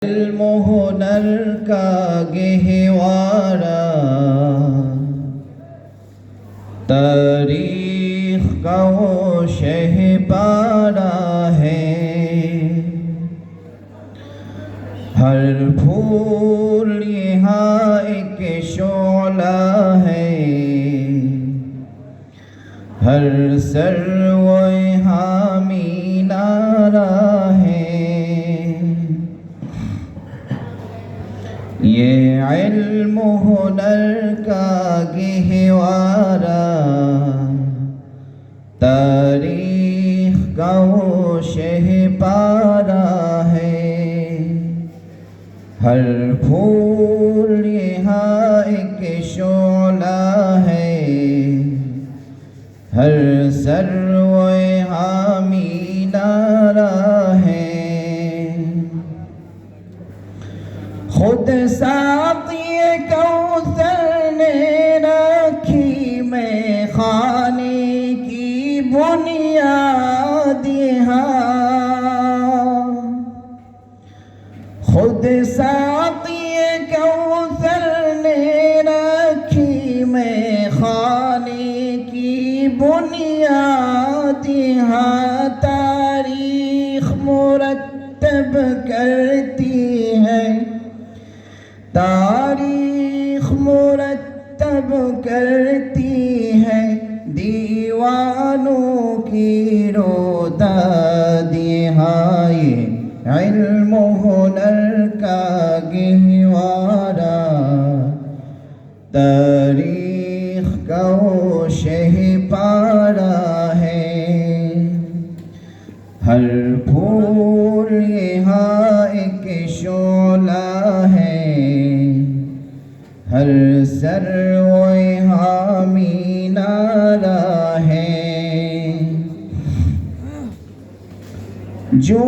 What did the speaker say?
علم ہنر کا گہوارہ تاریخ کا وہ شہپارہ ہے، ہر پھول یہاں ایک شعلہ ہے، ہر سرو یہاں مینارہ ہے۔ یہ علم ہنر کا گہوارہ تاریخ کا وہ شہپارہ ہے، ہر پھول یہاں ایک شعلہ ہے، ہر سرو یہاں مینارہ ہے۔ خود ساقی کوثر نے رکھی میں خانے کی بنیاد یہاں، خود ساقی کوثر نے رکھی میں خانے کی بنیاد یہاں، تاریخ مرتب کرتی ہے، تاریخ مرتب کرتی ہے، دیوانوں کی روداد یہاں۔ یہ علم ہنر کا گہوارہ تاریخ کا وہ شہپارہ ہے، ہر پھول یہاں ایک شعلہ ہے، ہر سرو یہاں مینارہ ہے۔ جو